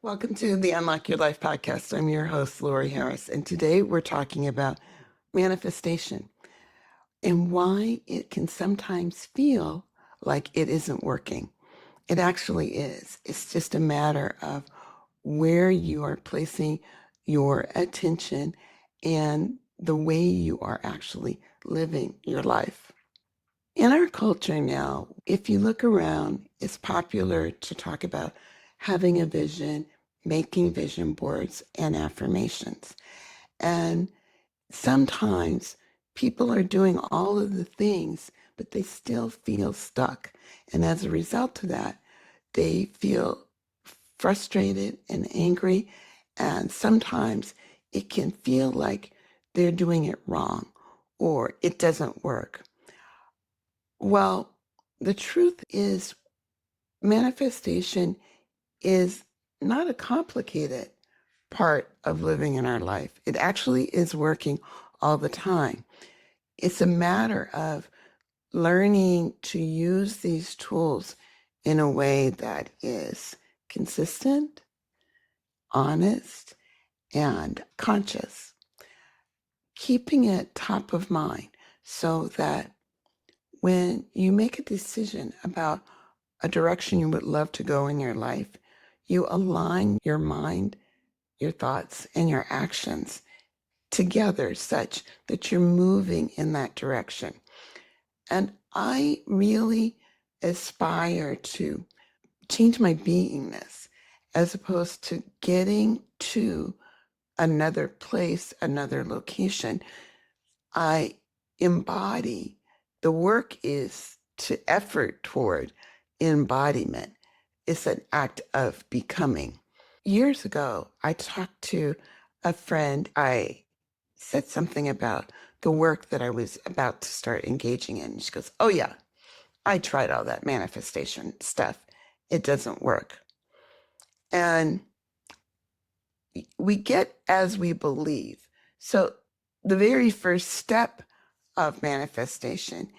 Welcome to the Unlock Your Life podcast. I'm your host, Lori Harris, and today we're talking about manifestation and why it can sometimes feel like it isn't working. It actually is. It's just a matter of where you are placing your attention and the way you are actually living your life. In our culture now, if you look around, it's popular to talk about having a vision, making vision boards, and affirmations. And sometimes people are doing all of the things, but they still feel stuck. And as a result of that, they feel frustrated and angry. And sometimes it can feel like they're doing it wrong or it doesn't work. Well, the truth is, manifestation is not a complicated part of living in our life. It actually is working all the time. It's a matter of learning to use these tools in a way that is consistent, honest, and conscious, keeping it top of mind so that when you make a decision about a direction you would love to go in your life, you align your mind, your thoughts, and your actions together such that you're moving in that direction. And I really aspire to change my beingness as opposed to getting to another place, another location. I embody, the work is to effort toward embodiment. It's an act of becoming. Years ago, I talked to a friend. I said something about the work that I was about to start engaging in. She goes, "Oh, yeah, I tried all that manifestation stuff. It doesn't work." And we get as we believe. So the very first step of manifestation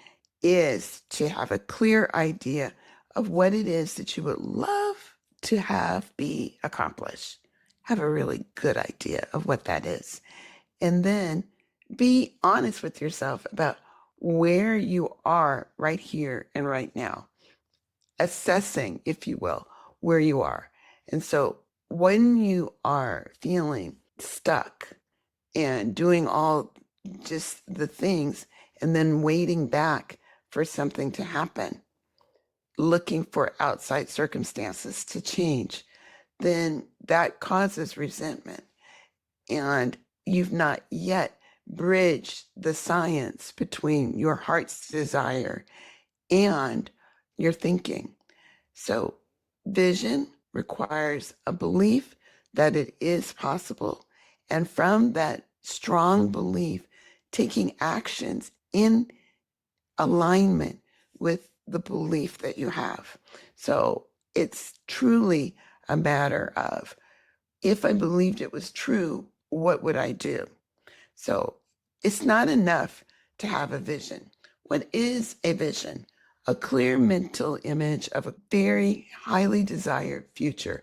is to have a clear idea of what it is that you would love to have be accomplished. Have a really good idea of what that is. And then be honest with yourself about where you are right here and right now, assessing, if you will, where you are. And so when you are feeling stuck and doing all just the things and then waiting back for something to happen, looking for outside circumstances to change, then that causes resentment. And you've not yet bridged the science between your heart's desire and your thinking. So, vision requires a belief that it is possible. And from that strong belief, taking actions in alignment with the belief that you have. So, it's truly a matter of, if I believed it was true, what would I do? So it's not enough to have a vision. What is a vision? A clear mental image of a very highly desired future.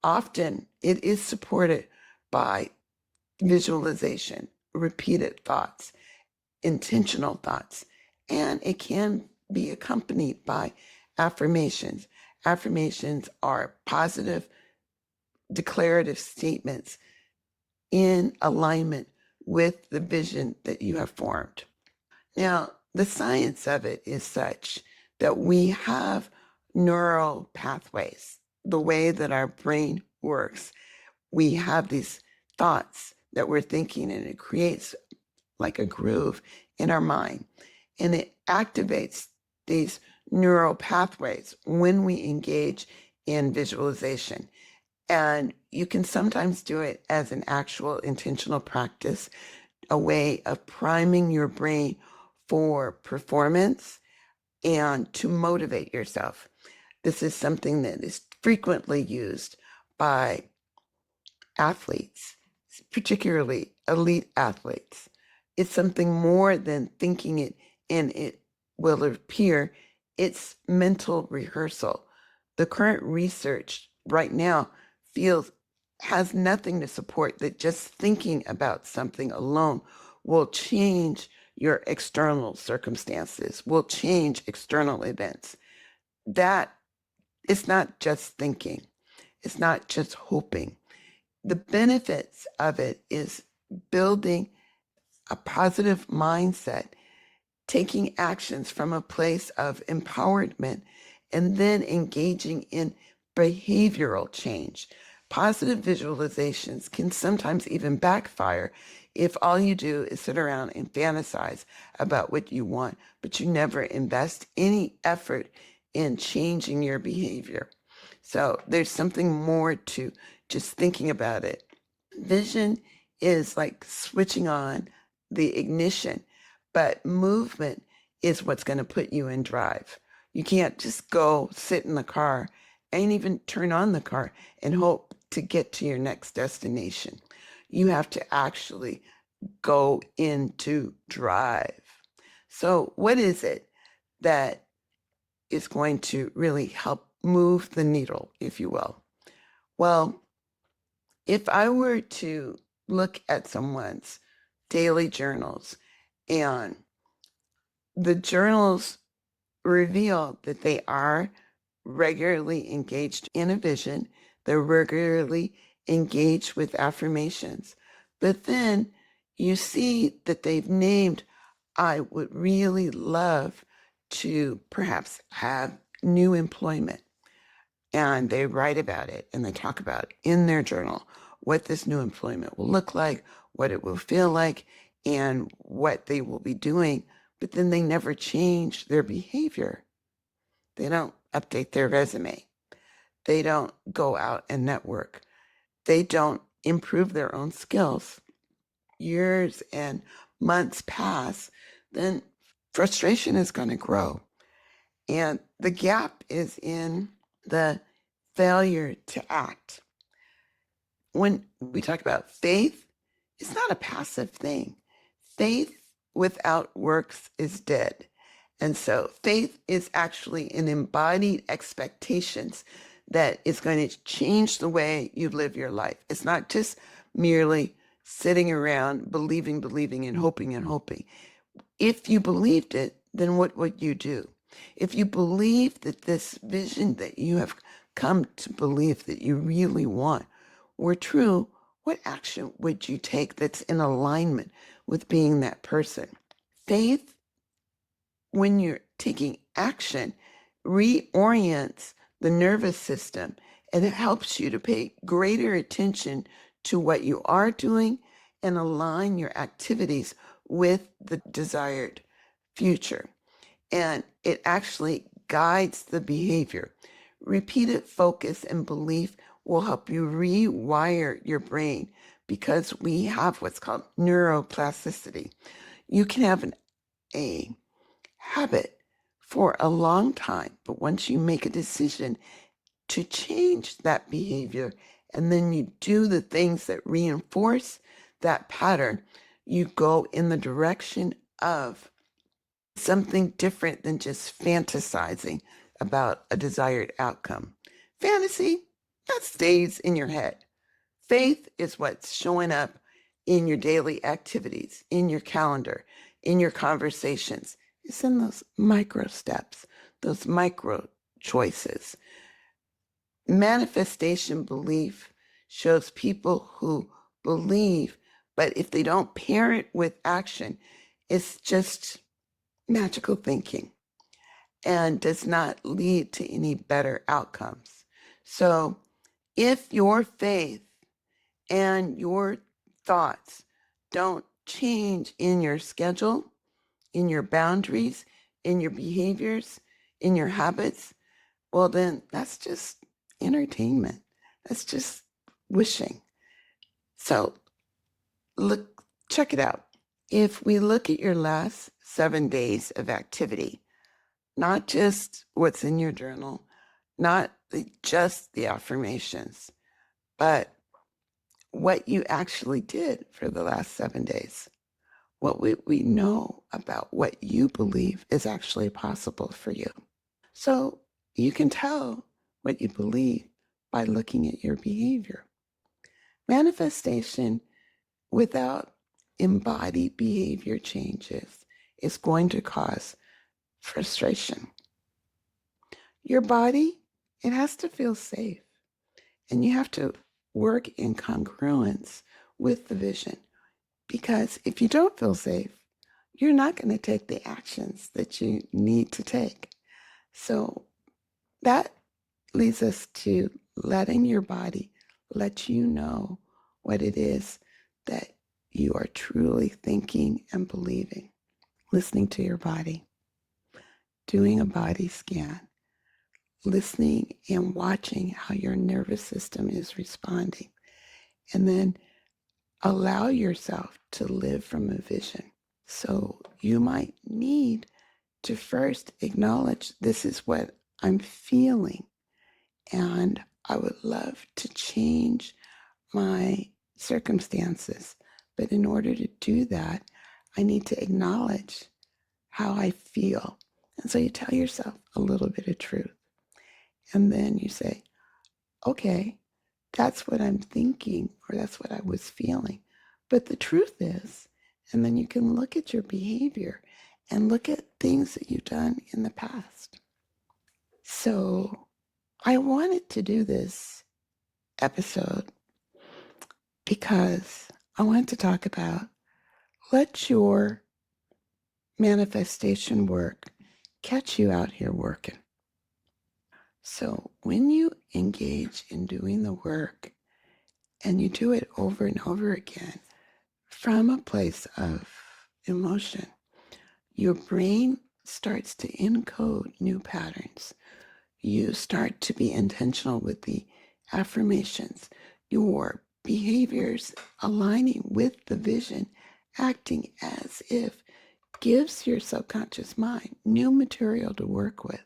Often it is supported by visualization, repeated thoughts, intentional thoughts, and it can be accompanied by affirmations. Affirmations are positive, declarative statements in alignment with the vision that you have formed. Now, the science of it is such that we have neural pathways, the way that our brain works. We have these thoughts that we're thinking, and it creates like a groove in our mind, and it activates these neural pathways when we engage in visualization. And you can sometimes do it as an actual intentional practice, a way of priming your brain for performance and to motivate yourself. This is something that is frequently used by athletes, particularly elite athletes. It's something more than thinking it and it will appear. It's mental rehearsal. The current research right now has nothing to support that just thinking about something alone will change your external circumstances, will change external events. That it's not just thinking. It's not just hoping. The benefits of it is building a positive mindset, taking actions from a place of empowerment, and then engaging in behavioral change. Positive visualizations can sometimes even backfire if all you do is sit around and fantasize about what you want, but you never invest any effort in changing your behavior. So there's something more to just thinking about it. Vision is like switching on the ignition, but movement is what's going to put you in drive. You can't just go sit in the car and even turn on the car and hope to get to your next destination. You have to actually go into drive. So what is it that is going to really help move the needle, if you will? Well, if I were to look at someone's daily journals and the journals reveal that they are regularly engaged in a vision, they're regularly engaged with affirmations, but then you see that they've named, I would really love to perhaps have new employment. And they write about it and they talk about in their journal what this new employment will look like, what it will feel like, and what they will be doing. But then they never change their behavior. They don't update their resume. They don't go out and network. They don't improve their own skills. Years and months pass, then frustration is going to grow. And the gap is in the failure to act. When we talk about faith, it's not a passive thing. Faith without works is dead. And so faith is actually an embodied expectations that is going to change the way you live your life. It's not just merely sitting around believing, and hoping. If you believed it, then what would you do? If you believe that this vision that you have come to believe that you really want were true, what action would you take that's in alignment with being that person? Faith, when you're taking action, reorients the nervous system and it helps you to pay greater attention to what you are doing and align your activities with the desired future. And it actually guides the behavior. Repeated focus and belief will help you rewire your brain because we have what's called neuroplasticity. You can have a habit for a long time, but once you make a decision to change that behavior and then you do the things that reinforce that pattern, you go in the direction of something different than just fantasizing about a desired outcome. Fantasy, that stays in your head. Faith is what's showing up in your daily activities, in your calendar, in your conversations. It's in those micro steps, those micro choices. Manifestation belief shows people who believe, but if they don't pair it with action, it's just magical thinking and does not lead to any better outcomes. So if your faith and your thoughts don't change in your schedule, in your boundaries, in your behaviors, in your habits, well, then that's just entertainment. That's just wishing. So check it out. If we look at your last 7 days of activity, not just what's in your journal, not just the affirmations, but what you actually did for the last 7 days. What we know about what you believe is actually possible for you. So you can tell what you believe by looking at your behavior. Manifestation without embodied behavior changes is going to cause frustration. Your body, it has to feel safe, and you have to work in congruence with the vision, because if you don't feel safe, you're not going to take the actions that you need to take. So that leads us to letting your body let you know what it is that you are truly thinking and believing. Listening to your body, doing a body scan, listening and watching how your nervous system is responding, and then allow yourself to live from a vision. So you might need to first acknowledge, this is what I'm feeling, and I would love to change my circumstances. But in order to do that, I need to acknowledge how I feel. And so you tell yourself a little bit of truth. And then you say, okay, that's what I'm thinking, or that's what I was feeling. But the truth is, and then you can look at your behavior and look at things that you've done in the past. So I wanted to do this episode because I wanted to talk about, let your manifestation work catch you out here working. So when you engage in doing the work and you do it over and over again from a place of emotion, your brain starts to encode new patterns. You start to be intentional with the affirmations, your behaviors aligning with the vision, acting as if, gives your subconscious mind new material to work with.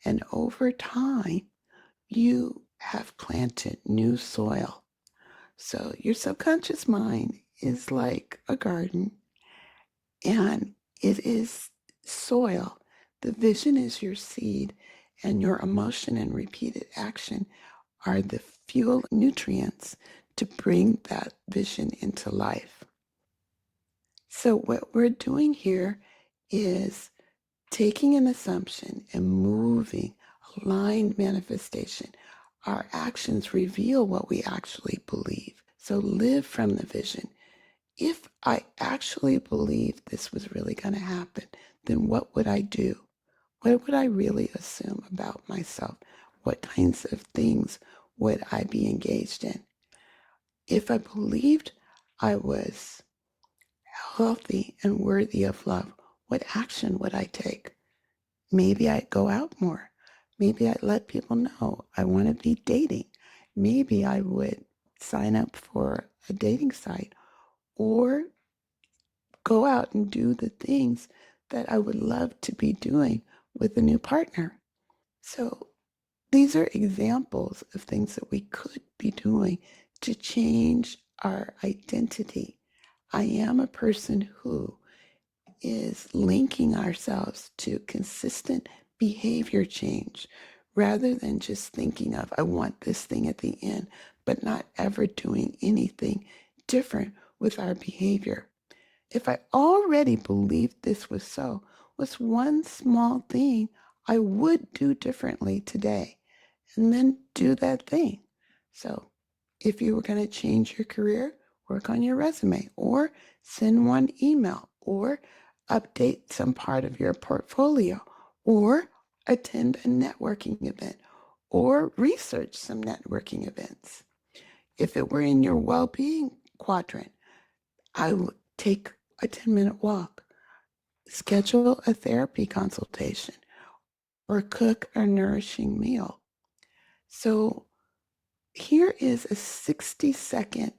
And over time, you have planted new soil. So your subconscious mind is like a garden, and it is soil. The vision is your seed, and your emotion and repeated action are the fuel nutrients to bring that vision into life. So what we're doing here is taking an assumption and moving aligned manifestation. Our actions reveal what we actually believe. So live from the vision. If I actually believed this was really going to happen, then what would I do? What would I really assume about myself? What kinds of things would I be engaged in? If I believed I was healthy and worthy of love, what action would I take? Maybe I'd go out more. Maybe I'd let people know I want to be dating. Maybe I would sign up for a dating site or go out and do the things that I would love to be doing with a new partner. So these are examples of things that we could be doing to change our identity. I am a person who is linking ourselves to consistent behavior change rather than just thinking of, I want this thing at the end, but not ever doing anything different with our behavior. If I already believed this was so, what's one small thing I would do differently today? And then do that thing. So if you were going to change your career, work on your resume or send one email or update some part of your portfolio or attend a networking event or research some networking events. If it were in your well-being quadrant, I would take a 10-minute walk, schedule a therapy consultation, or cook a nourishing meal. So here is a 60-second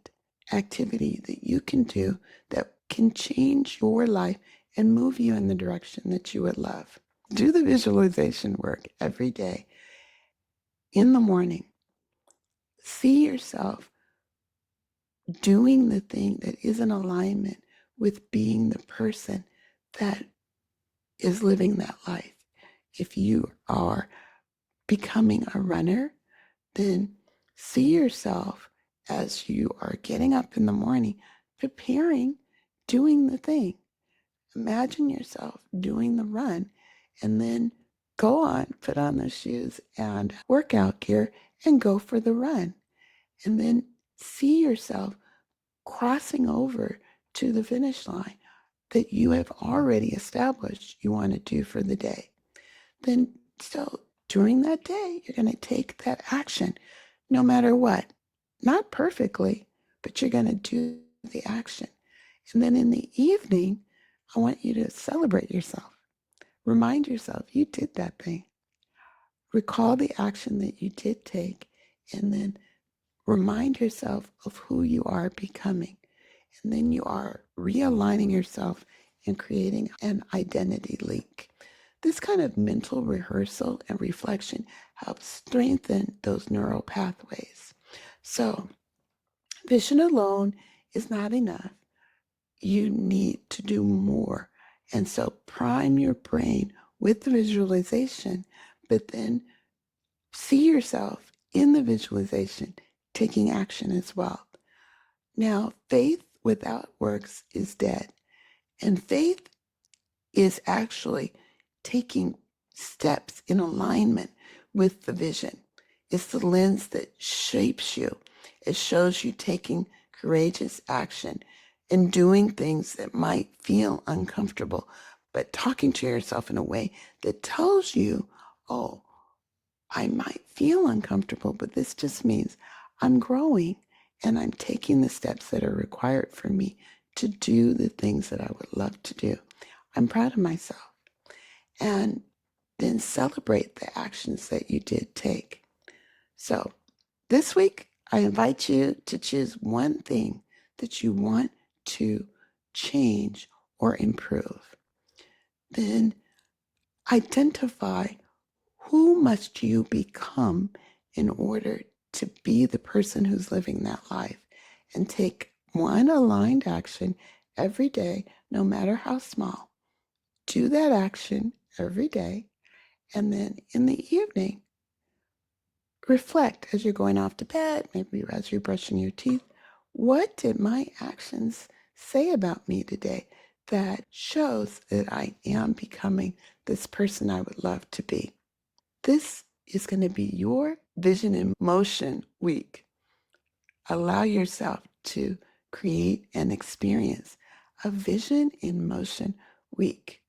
activity that you can do that can change your life and move you in the direction that you would love. Do the visualization work every day. In the morning, see yourself doing the thing that is in alignment with being the person that is living that life. If you are becoming a runner, then See yourself as you are getting up in the morning, preparing, doing the thing. Imagine yourself doing the run, and then go on, put on the shoes and workout gear and go for the run. And then see yourself crossing over to the finish line that you have already established you want to do for the day. Then, so during that day, you're going to take that action no matter what. Not perfectly, but you're going to do the action. And then in the evening, I want you to celebrate yourself. Remind yourself you did that thing. Recall the action that you did take, and then remind yourself of who you are becoming. And then you are realigning yourself and creating an identity link. This kind of mental rehearsal and reflection helps strengthen those neural pathways. So, vision alone is not enough. You need to do more. And so, prime your brain with the visualization, but then see yourself in the visualization taking action as well. Now, faith without works is dead. And faith is actually taking steps in alignment with the vision. It's the lens that shapes you. It shows you taking courageous action and doing things that might feel uncomfortable, but talking to yourself in a way that tells you, oh, I might feel uncomfortable, but this just means I'm growing and I'm taking the steps that are required for me to do the things that I would love to do. I'm proud of myself. And then celebrate the actions that you did take. So this week, I invite you to choose one thing that you want to change or improve. Then identify who must you become in order to be the person who's living that life, and take one aligned action every day, no matter how small. Do that action every day, and then in the evening, reflect as you're going off to bed, maybe as you're brushing your teeth. What did my actions say about me today that shows that I am becoming this person I would love to be? This is going to be your Vision in Motion week. Allow yourself to create and experience a Vision in Motion week.